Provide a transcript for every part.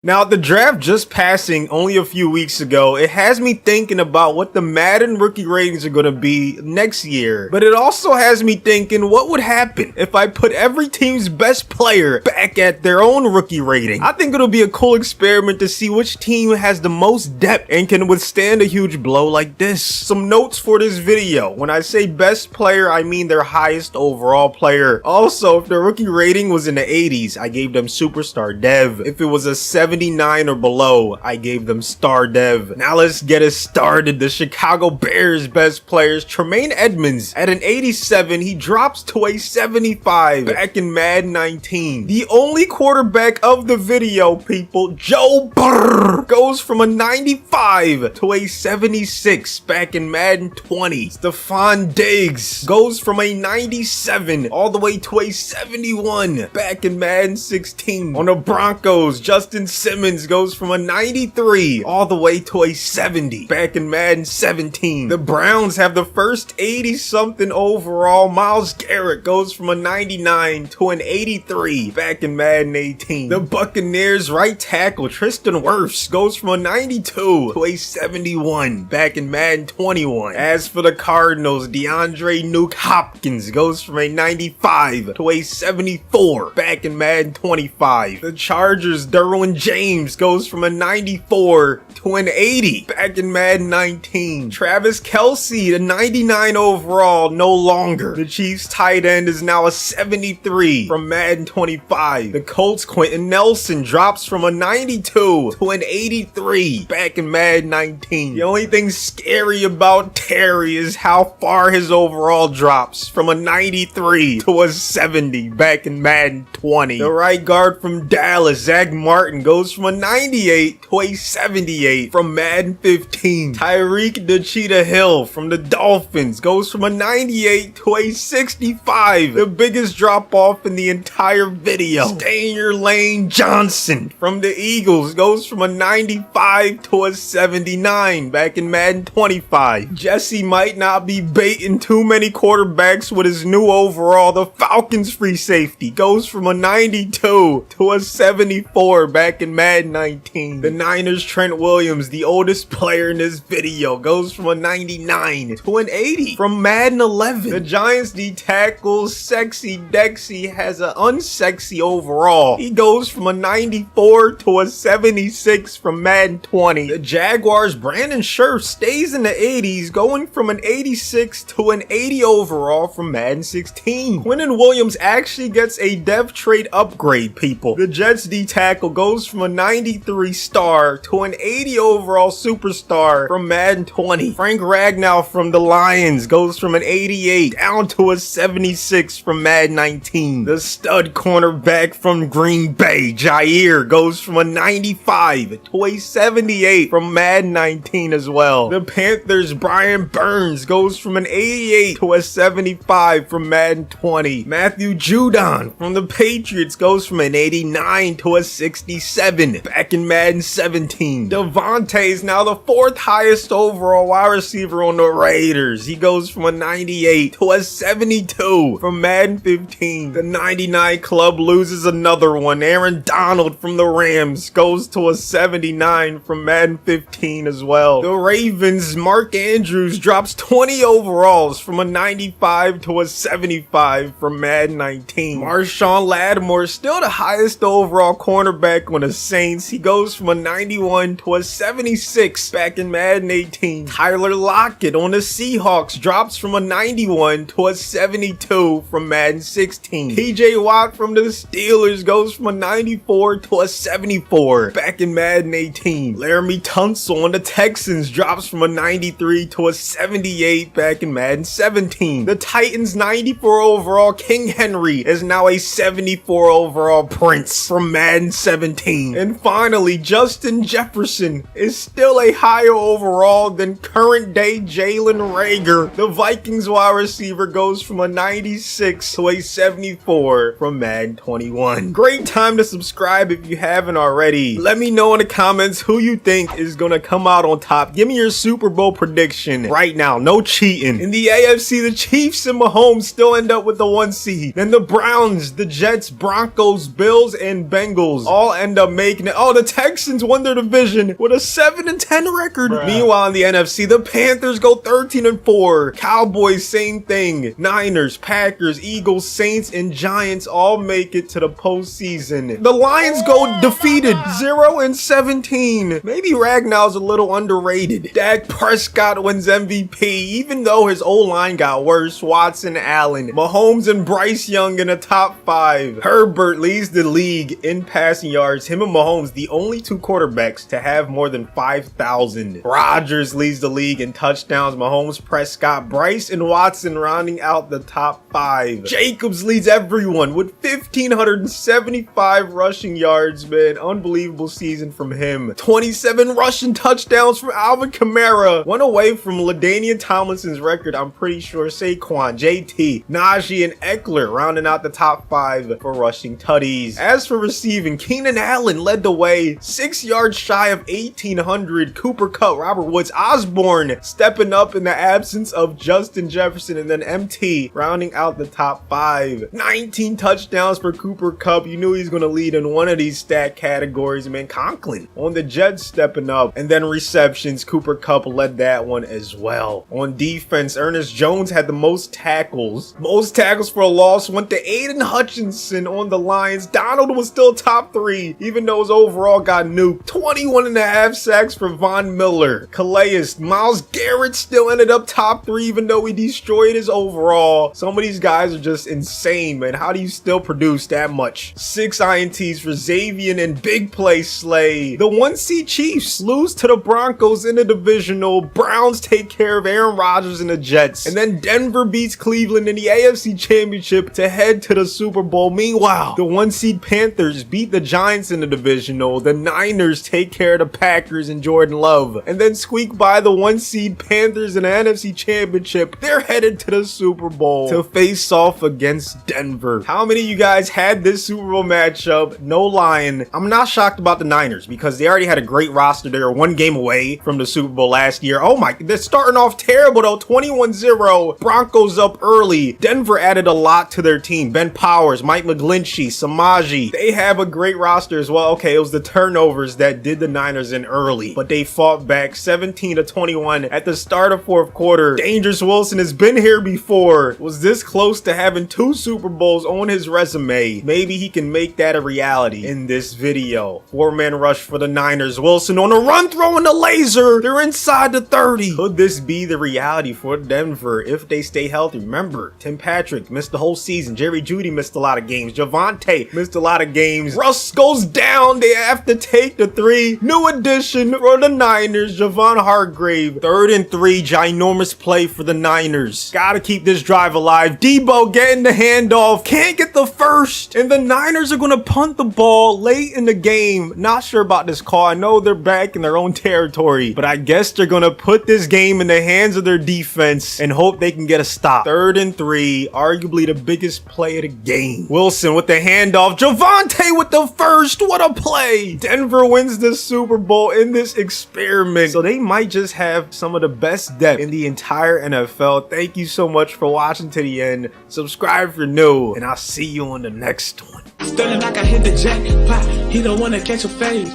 Now, the draft just passing only a few weeks ago, it has me thinking about what the Madden rookie ratings are going to be next year. But it also has me thinking what would happen if I put every team's best player back at their own rookie rating. I think it'll be a cool experiment to see which team has the most depth and can withstand a huge blow like this. Some notes for this video. When I say best player, I mean their highest overall player. Also, if their rookie rating was in the 80s, I gave them superstar dev. If it was a 79 or below, I gave them star dev. Now let's get it started. The Chicago Bears best players, Tremaine Edmonds at an 87, he drops to a 75 back in Madden 19. The only quarterback of the video, people, Joe Burr, goes from a 95 to a 76 back in Madden 20. Stephon Diggs goes from a 97 all the way to a 71 back in Madden 16. On the Broncos, Justin Simmons goes from a 93 all the way to a 70 back in Madden 17. The Browns have the first 80-something overall. Myles Garrett goes from a 99 to an 83 back in Madden 18. The Buccaneers right tackle Tristan Wirfs goes from a 92 to a 71 back in Madden 21. As for the Cardinals, DeAndre Nuke Hopkins goes from a 95 to a 74 back in Madden 25. The Chargers, Derwin James goes from a 94 to an 80 back in Madden 19. Travis Kelce, the 99 overall, no longer. The Chiefs tight end is now a 73 from Madden 25. The Colts Quentin Nelson drops from a 92 to an 83 back in Madden 19. The only thing scary about Terry is how far his overall drops from a 93 to a 70 back in Madden 20. The right guard from Dallas, Zach Martin, goes from a 98 to a 78 from Madden 15. Tyreek the Cheetah Hill from the Dolphins goes from a 98 to a 65. The biggest drop off in the entire video. Stay in your lane Johnson from the Eagles goes from a 95 to a 79 back in Madden 25. Jesse might not be baiting too many quarterbacks with his new overall. The Falcons free safety goes from a 92 to a 74 back in Madden 19. The Niners Trent Williams, the oldest player in this video, goes from a 99 to an 80 from Madden 11. The Giants D tackle Sexy Dexy has an unsexy overall. He goes from a 94 to a 76 from Madden 20. The Jaguars Brandon Scherf stays in the 80s, going from an 86 to an 80 overall from Madden 16. Quinnen Williams actually gets a dev trait upgrade, people. The Jets D tackle goes from a 93 star to an 80 overall superstar from Madden 20. Frank Ragnow from the Lions goes from an 88 down to a 76 from Madden 19. The stud cornerback from Green Bay, Jair, goes from a 95 to a 78 from Madden 19 as well. The Panthers Brian Burns goes from an 88 to a 75 from Madden 20. Matthew Judon from the Patriots goes from an 89 to a 67 back in Madden 17. Devontae is now the fourth highest overall wide receiver on the Raiders. He goes from a 98 to a 72 from Madden 15. The 99 club loses another one. Aaron Donald from the Rams goes to a 79 from Madden 15 as well. The Ravens Mark Andrews drops 20 overalls from a 95 to a 75 from Madden 19. Marshawn Lattimore still the highest overall cornerback on the Saints. He goes from a 91 to a 76 back in Madden 18. Tyler Lockett on the Seahawks drops from a 91 to a 72 from Madden 16. TJ Watt from the Steelers goes from a 94 to a 74 back in Madden 18. Laramie Tunsil on the Texans drops from a 93 to a 78 back in Madden 17. The Titans 94 overall King Henry is now a 74 overall Prince from Madden 17. And finally, Justin Jefferson is still a higher overall than current day Jalen Reagor. The Vikings wide receiver goes from a 96 to a 74 from Madden 21. Great time to subscribe if you haven't already. Let me know in the comments who you think is gonna come out on top. Give me your Super Bowl prediction right now. No cheating. In the AFC, the Chiefs and Mahomes still end up with the 1 seed. Then the Browns, the Jets, Broncos, Bills, and Bengals all end up up making it. Oh, the Texans won their division with a 7-10 record. Bruh. Meanwhile, in the NFC, the Panthers go 13-4. Cowboys, same thing. Niners, Packers, Eagles, Saints, and Giants all make it to the postseason. The Lions go defeated 0-17. Maybe Ragnall's a little underrated. Dak Prescott wins MVP, even though his O-line got worse. Watson, Allen, Mahomes, and Bryce Young in the top 5. Herbert leads the league in passing yards. Him and Mahomes, the only 2 quarterbacks to have more than 5,000. Rodgers leads the league in touchdowns. Mahomes, Prescott, Bryce, and Watson rounding out the top 5. Jacobs leads everyone with 1,575 rushing yards, man. Unbelievable season from him. 27 rushing touchdowns from Alvin Kamara. One away from LaDainian Tomlinson's record, I'm pretty sure. Saquon, JT, Najee, and Eckler rounding out the top 5 for rushing tutties. As for receiving, Keenan Allen led the way, 6 yards shy of 1,800. Cooper Kupp, Robert Woods, Osborne stepping up in the absence of Justin Jefferson, and then MT rounding out the top 5. 19 touchdowns for Cooper Kupp. You knew he's going to lead in one of these stat categories, man. Conklin on the Jets stepping up, and then receptions, Cooper Kupp led that one as well. On defense, Ernest Jones had the most tackles. Most tackles for a loss went to Aiden Hutchinson on the Lions. Donald was still top 3, even though his overall got nuked. 21.5 sacks for Von Miller. Calais, Myles Garrett still ended up top 3, even though he destroyed his overall. Some of these guys are just insane, man. How do you still produce that much? 6 INTs for Xavier and big play Slay. The 1 seed Chiefs lose to the Broncos in the divisional. Browns take care of Aaron Rodgers and the Jets. And then Denver beats Cleveland in the AFC Championship to head to the Super Bowl. Meanwhile, the 1 seed Panthers beat the Giants in the divisional. The Niners take care of the Packers and Jordan Love. And then squeak by the 1 seed Panthers in the NFC Championship. They're headed to the Super Bowl to face off against Denver. How many of you guys had this Super Bowl matchup? No lying. I'm not shocked about the Niners because they already had a great roster. They were 1 game away from the Super Bowl last year. Oh my, they're starting off terrible though. 21-0. Broncos up early. Denver added a lot to their team. Ben Powers, Mike McGlinchey, Samaji. They have a great roster as well. Okay, it was the turnovers that did the Niners in early, but they fought back 17-21 at the start of 4th quarter. Dangerous Wilson has been here before. Was this close to having 2 Super Bowls on his resume. Maybe he can make that a reality in this video. 4-man rush for the Niners. Wilson on a run, throwing the laser. They're inside the 30. Could this be the reality for Denver if they stay healthy? Remember, Tim Patrick missed the whole season. Jerry Jeudy missed a lot of games. Javonte missed a lot of games. Russ goes down. They have to take the 3. New addition for the Niners, Javon Hargrave. 3rd and 3, ginormous play for the Niners. Gotta keep this drive alive. Debo getting the handoff. Can't get the first. And the Niners are gonna punt the ball late in the game. Not sure about this call. I know they're back in their own territory, but I guess they're gonna put this game in the hands of their defense and hope they can get a stop. 3rd and 3, arguably the biggest play of the game. Wilson with the handoff. Javonte with the first. What a play. Denver wins the Super Bowl in this experiment. So they might just have some of the best depth in the entire NFL. Thank you so much for watching to the end. Subscribe if you're new, and I'll see you on the next one. Stunning like I hit the jackpot. He don't wanna catch a fade.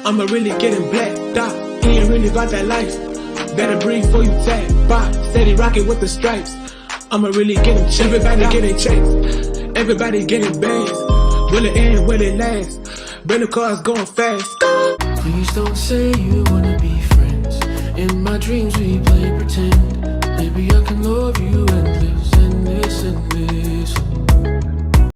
I'ma really get him blacked out. He ain't really about that life. Better breathe before you tap. Bye. Steady rocking with the stripes. I'ma really get him checked. Everybody getting checks. Everybody getting bags. Will it end? Will it last? Rental cars going fast. Please don't say you wanna be